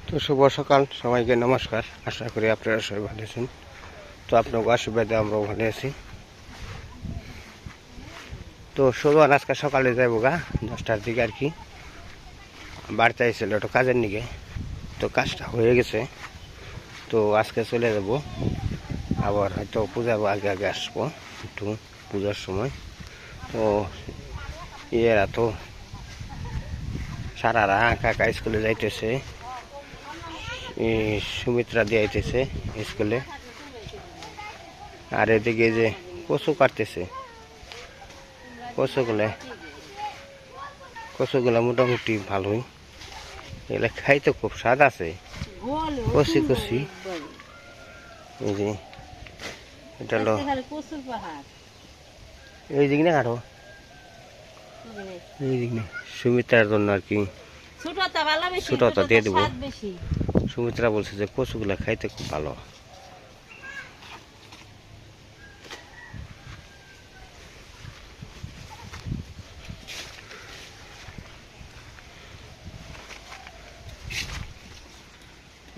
তো শুভ সকাল সবাইকে নমস্কার। আশা করি আপনারা সবাই ভালো আছেন। তো আপনাকে আশীর্বাদে আমরাও ভালো আছি। তো সোমবার আজকে সকালে যাবো গা 10টার দিকে আর কি, বাড়িতে আইছিল একটু কাজের নিকে। তো কাজটা হয়ে গেছে, তো আজকে চলে যাব। আবার হয়তো পূজার আগে আগে আসবো একটু পূজার সময়। তো এরা তো সারারা কাকা স্কুলে যাইতেছে, সুমিত্রা দিয়ে আইতেছে স্কুলে। আর এদিকে যে কচু কাটতেছে, কচুগুলা মোটামুটি ভালোই, এগুলা খাইতে খুব স্বাদ আছে, কচি কচি। এই যে এটা হলো এই দিক না কাটো, এই দিক না সুমিত্রার জন্য আর কি ছোটটা দিয়ে দেবো। সুমিত্রা বলছে যে কচুগুলা খাইতে খুব ভালো।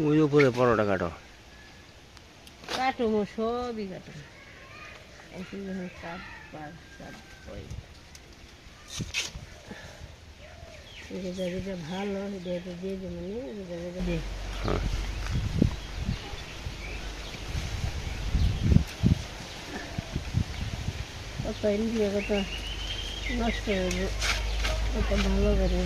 ওই উপরে 15টা কাটো কাটো সবই কাটো। ভালো দিয়ে দেবো। কত ইন্ডিয়া কত নষ্ট হয়ে কত ভালো করে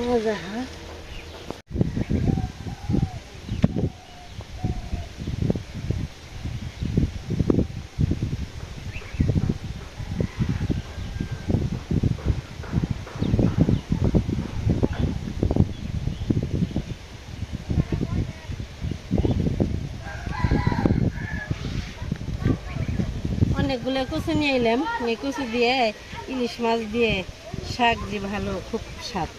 মজা। অনেকগুলো কচু নিয়ে এলাম, এই কচু দিয়ে ইলিশ মাছ দিয়ে শাক যে ভালো, খুব স্বাদ।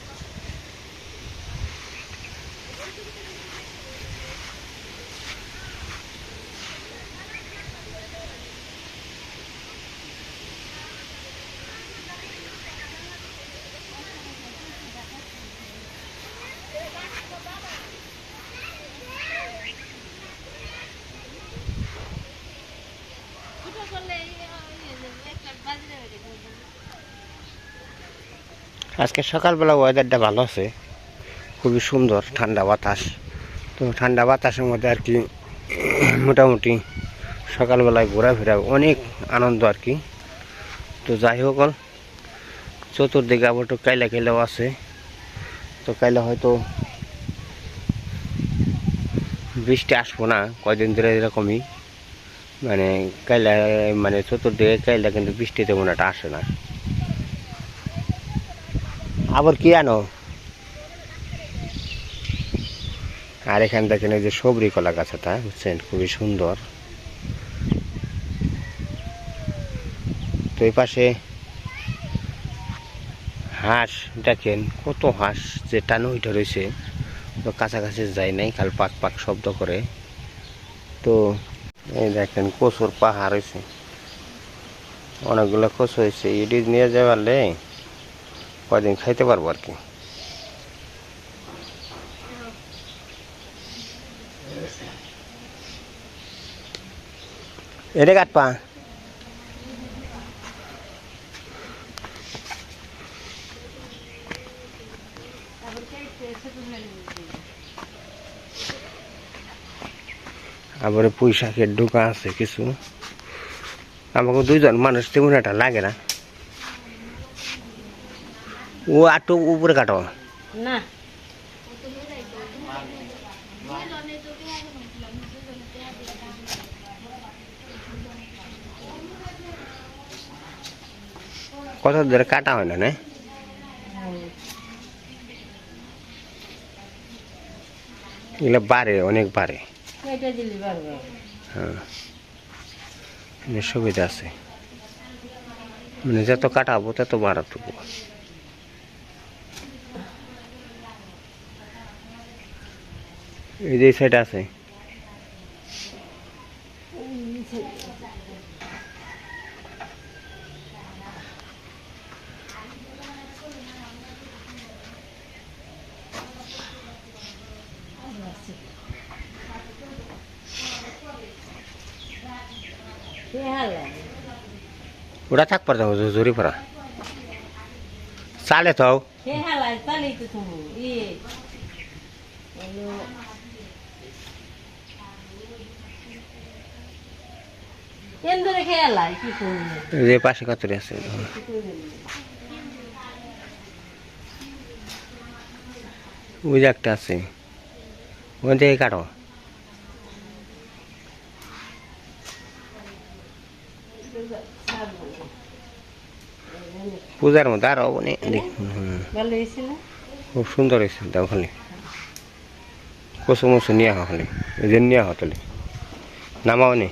আজকে সকালবেলা ওয়েদারটা ভালো আছে, খুবই সুন্দর, ঠান্ডা বাতাস। তো ঠান্ডা বাতাসের মধ্যে আর কি মোটামুটি সকালবেলায় ঘোরাফেরা অনেক আনন্দ আর কি। তো যাই হোক, চতুর্দিকে আবার একটু কাইলাও আছে। তো কাইলা হয়তো বৃষ্টি আসবো না কয়দিন ধরে এরকমই, মানে কাইলা মানে চতুর্দিকে কাইলা, কিন্তু বৃষ্টি তেমন একটা আসে না। আবার কি আনো? আর এখান দেখেন এই যে সবরি কলা গাছটা, বুঝছেন, খুবই সুন্দর। তো এই পাশে হাঁস দেখেন, কত হাঁস যে টানো উঠে রয়েছে। তো কাছাকাছি যায় নাই, খাল পাক পাক শব্দ করে। তো এই দেখেন কচুর পাহাড় হয়েছে, অনেকগুলো কচু হয়েছে। এটি নিয়ে যাওয়ালে কয়দিন খাইতে পারবো আর কি। এটা কাটপা আবার পুঁই শাকের ডোকা আছে কিছু। আমাকে দুইজন মানুষ তেমন একটা লাগে না। ও আটু উপরে কাটো না। কত ধরে কাটা হয় না, এগুলো বাড়ে, অনেক বাড়ে। হ্যাঁ, সুবিধা আছে। মানে যত কাটাবো তত বাড়াটুকু। এই যে সাইড আছে ওটা থাক পারতাম জোরে পড়া চালে তো যে পাশে কাতরে আছে ওই যে একটা আছে ওখান থেকে কাটো পূজার মধ্যে আরো অনেক খুব সুন্দর হয়েছে দাও খালি কচু মচু নিয়ে আহ খালি এই যে নিয়ে আহ তাহলে নামাও নি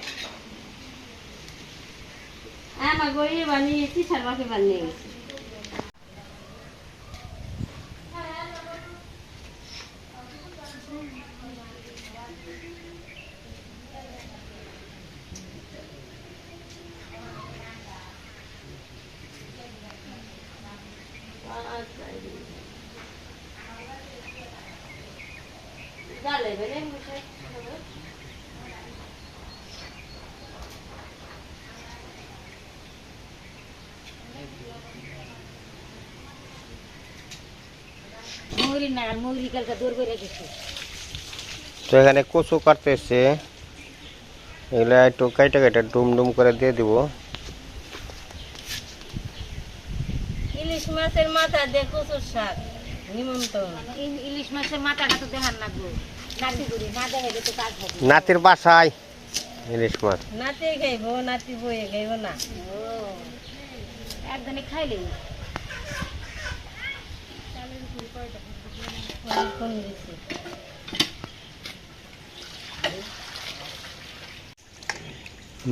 তো এখানে কচু কাটতেছে এগুলা একটু কাইটা কাইটা ডুম ডুম করে দিয়ে দিব ইলিশ মাছের মাথা দিয়ে কচুর শাক নিমন্ত্রণ ইলিশ মাছের মাথাটা তো দেখার লাগবে নাতি করি না দেখাইলে তো কাজ হবে নাতির বাসায় ইলিশ মাছ নাতি খাইব নাতি বইয়ে খাইব না ও একদিনে খাইলেই কোন দিছে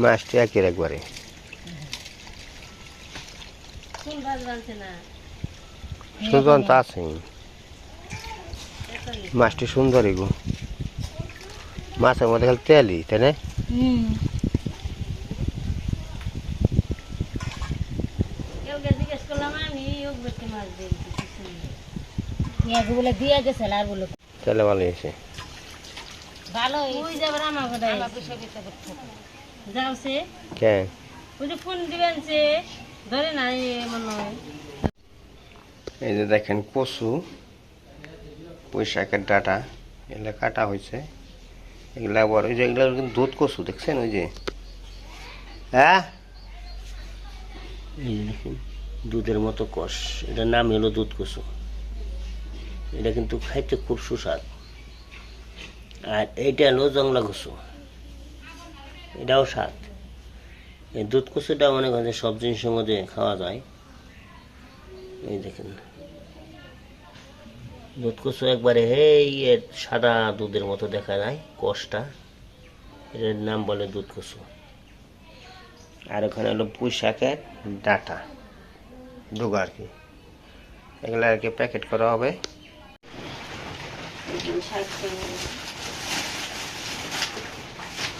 মাছটি একের একবারে কোন ভাত বানছে না সুজন তো আছে মাছটি সুন্দরই গো মাছের মধ্যে খালি তেলই তাই না কেউকে জিজ্ঞেস করলাম আমি ওগুলোতে মাছ দিই পেঁয়াজ বলে দিয়ে গেছে আর বলে তেলে ভালো হয়েছে ভালো ওই যাবার আমার কথা আমাকে সব এটা করতে যাও সে কে ওই যে ফোন দিবেন সে ধরে না মনে হয় এই যে দেখেন কচু পুঁই শাকের ডাটা এগুলো কাটা হয়েছে এগুলো আবার ওই যে এগুলো কিন্তু দুধ কচু দেখছেন ওই যে হ্যাঁ এই যে দেখেন দুধের মতো কষ এটার নাম হলো দুধ কচু এটা কিন্তু খাইতে খুব সুস্বাদ আর এইটা হলো জংলা কচু এটাও স্বাদ এই দুধ কচুটা মনে করেন সব জিনিসের মধ্যে খাওয়া যায় এই দেখেন দুধ কচু একবারে এই সাদা দুধের মতো দেখা যায় কষটা এটার নাম বলে দুধ কচু আর ওখানে হলো পুঁই শাকের ডাটা ডুগা আর কি এগুলো আর কি প্যাকেট করা হবে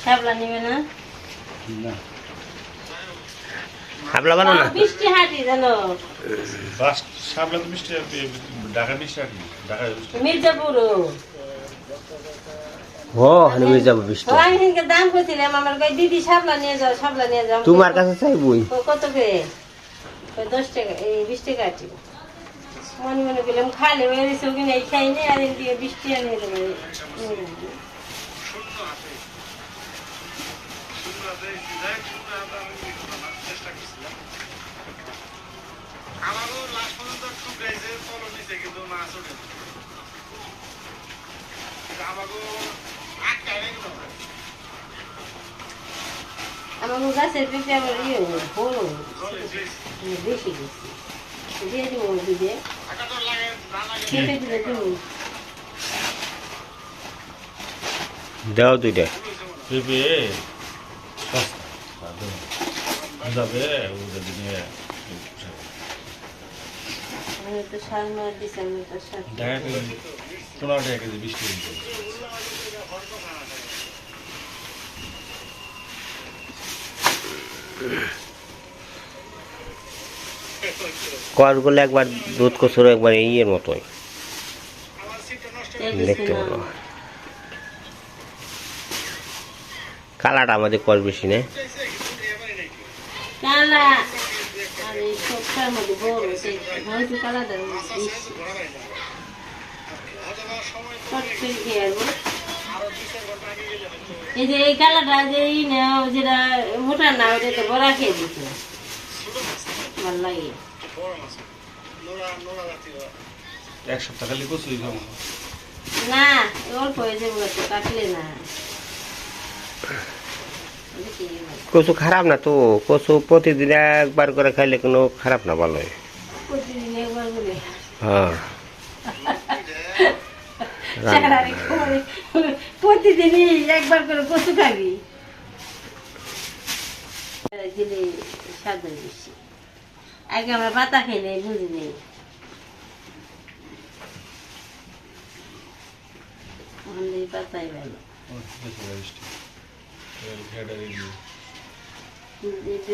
শাপলা নিবে না হাবলা বানো না বৃষ্টি হাঁটি জানো সামনে তো মিষ্টি ঢাকা মিষ্টি আর কি ঢাকা মির্জাপুর ও হানি মিয়ে যাবো বৃষ্টি আমি সেদিনকে দাম করছিলাম আমার কই দিদি শাপলা নিয়ে যাও তোমার কাছে চাইবই কত করে 10 টাকা এই 20 টাকা আটি মনে মনে গেলাম খালে বেরিয়েছে ওখানে খাইনি আর এদিকে বৃষ্টি আনিয়ে দেবে আমারও লাস্ট পর্যন্ত একটু গাইছে তলো নিচে কিন্তু মাছ ওঠে আমাকে আটকায় নাকি আমার গাছের পেঁপে আবার বড় বেশি গেছে দিয়ে দিব দিদি পেঁপে দিলে দিব দাও দুইটা পেঁপে সস্তা যাবে ওদের দিনে আমি তো সার মার দিছি, আমি তো সার দেখা গেল 15 টাকা কেজি 20 টাকা কেজি। কসগুলো একবার দুধ কচুর একবার ইয়ের মতোই দেখতে ভালো। কালাটা আমাদের কস বেশি নেই। কালা আর এই সবটার মধ্যে বড় হয়তো কালাটা বেশি চট করে খেয়ে আসবো। এই যে এই কালাটা যে ই না যেটা মোটা না ওটা তো বড়া খেয়ে দিচ্ছে ভালো লাগে। এক সপ্তাহ খালি কচুই খাবো। না অল্প হয়ে যাবো তো কাটলে না। কচু খারাপ না তো, কচু প্রতিদিন একবার করে খাইলে কোনো খারাপ না, ভালো হয়। প্রতিদিন একবার করে হ্যাঁ সারারে করে প্রতিদিনই একবার করে কচু খাবি গেলে স্বাদ হয় বেশি। আগে আমরা পাতা খাই নাই, বুঝি নেই, আমাদের পাতাই ভালো।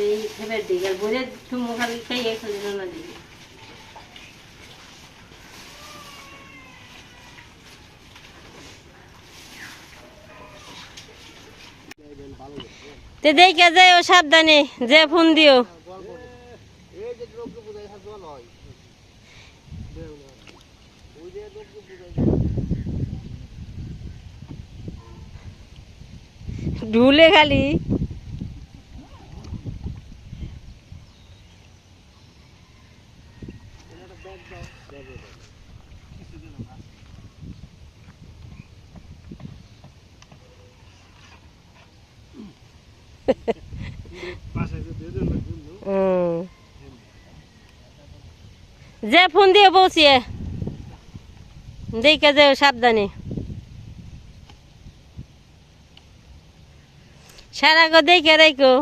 এই খেবার দিকে আর বোঝে চুমো খালি খাইয়ে খালি না দিকে তে দেখে যায় ও সাবধানে যে ফোন দিও। ঢুলে খালি যে ফোন দিয়ে পৌঁছিয়ে দেখে যাও সাবধানে। সারা গো দেখে রেখো।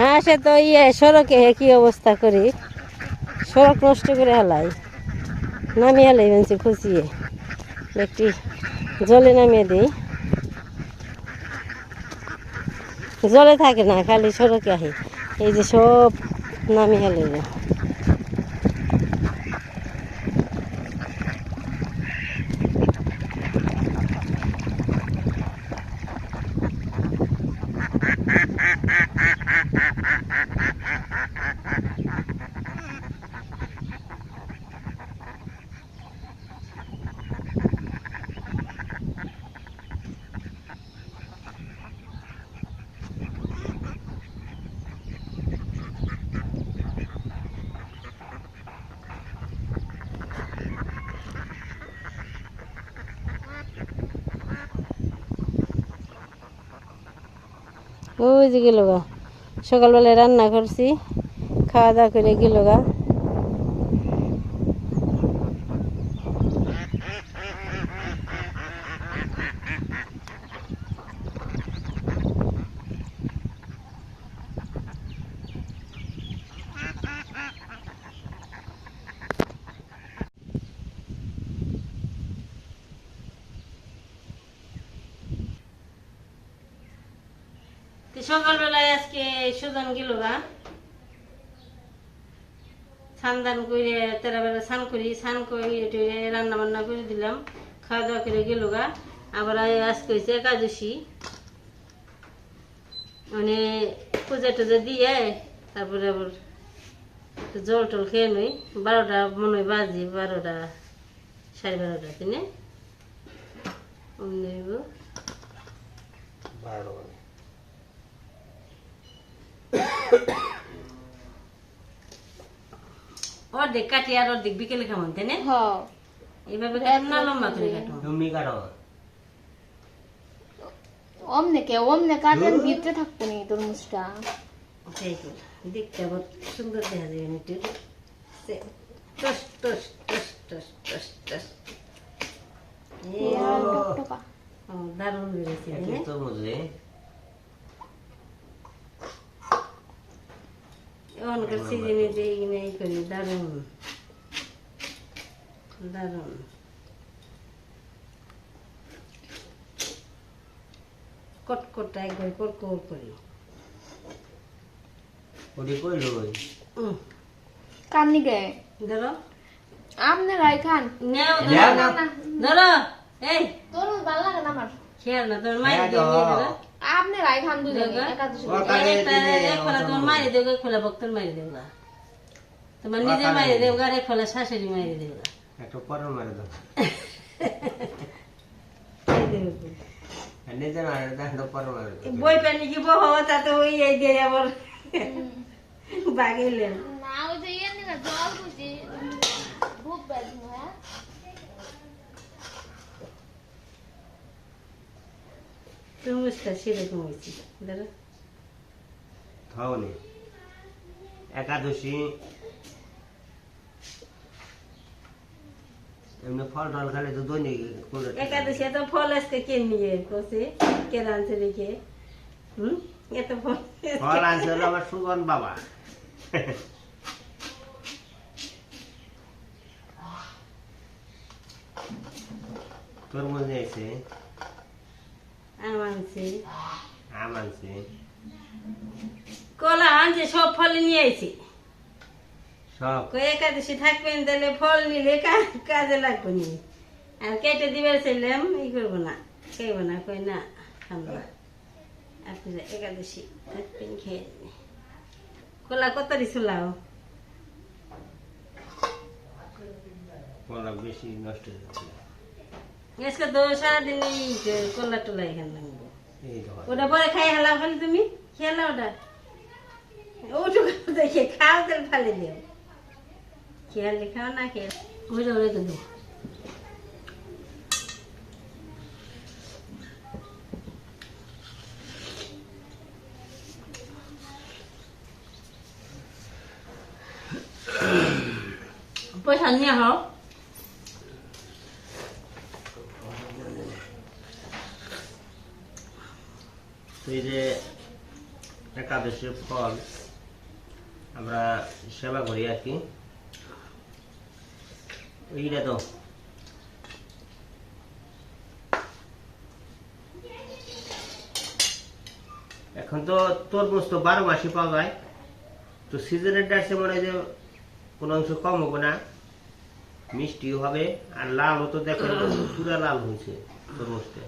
হ্যাঁ সে তো ইয়ে সড়কে কি অবস্থা করি, সড়ক নষ্ট করে হেলাই, নামিয়ে হেলাই মানছি খুঁচিয়ে একটি জলে নামিয়ে দিই, জলে থাকে না খালি সড়কে আহি, এই যে সব নামিয়ে হেলাই। ওই যে গেল গা, সকালবেলায় রান্না করছি, খাওয়া দাওয়া করে গেল গা। সকালবেলায় আজকে সুজন গেল গা, স্নান দান করে তেরা বেলা স্নান করি, স্নান করে রান্না বান্না করে দিলাম, খাওয়া দাওয়া করে গেল গা। আবার আজকে হয়েছে একাদশী, মানে পূজা টুজা দিয়ে তারপরে আবার একটু জল টল খেয়ে নই, 12টা মনে হয় বাজি, 12টা 12:30 তিনে অমনি হইব। অর্ধেক কাটি আর অর্ধেক বিকেলে খামন তাই না? হ এইভাবে কাটুন না লম্বা করে কাটুন? তুমি কাটো অমনে কাটেন ভিতরে থাকবো নি তরমুজটা। সেই তো, দেখতে আবার সুন্দর দেখা যায় একটু। টস টস টস টস টস টস। লাল টকটকা। দারুণ বেড়েছে তাই না? তরমুজে এখনকার সিজনে যে এইগুলো এই করি দারুণ দারুণ। কটকটা একবার কড়কড় করি। ওটি কইলো কান্নি গে ধরো আমনে রাই খান। নাও নাও, ধরো নাও। ধরো এই তরমুজ ভালো লাগে না আমার। খেয়াল না তোমার মায়ের দিয়ে নিয়ে ধরো। আপনি রাই খান দুজনে দেখো। একাদশী। এক ফলা তোমার মায়ের দেবো, এক ফলা ভক্তর মায়ের দেবো। তোমার নিজের মায়ের দেবো আর এক ফলা শাশুড়ি মায়ের দেবো। একটা পরের মারে দাও নিজে মারে দাও একটা পরের মারে দাও বই পানি কি বহ তাতে ওই এই দিয়ে আবার বাগিলেন। না ওই যে ইয়ে নিয়ে জল বুঝি খুব বেশি হ্যাঁ। তরমুজটা সেরকম হয়েছে ধরো। খাওনি একাদশী এমনি ফল টল খালে তো দৈনিক একাদশী এত ফল আজকে কে নিয়ে করছে, কে রাঁধছে রেখে? এত ফল ফল আনছে হলো আমার সুগন বাবা। তরমুজ নিয়েছে, আম আনছে, আম আনছে, কলা আনছে, সব ফল নিয়ে আইছি। সব কই একাদশী থাকবেন তাহলে ফল নিলে কাজে লাগবে নি। আর কেটে দিবার চাইলাম ই করবো না, খাইব না, কই না আমরা আপনারা একাদশী থাকবেন খেয়ে নিন। কলা কত দিছিলাম? কলা বেশি নষ্ট হয়ে যাচ্ছে। আজকে তো সারাদিন এই কলা টলা এখানে লাগবো। এই তো ওটা পরে খাই হালাও খালি তুমি খেলা ওটা ওটুকু দেখে খাও তেল ফালি দিও। খেয়ালে খাও না খেয়ে ওইটা রেখে দেবো। পয়সা নিয়ে হও। এই যে একাদশীর ফল আমরা সেবা করি আর কি, এইটা তো এখন তো তরমুজ তো 12 মাসই পাওয়া যায়, তো সিজনের ডাসে মনে হয় যে কোনো অংশ কম হবে না, মিষ্টিও হবে, আর লালও তো দেখেন পুরা লাল হয়েছে তরমুজটা।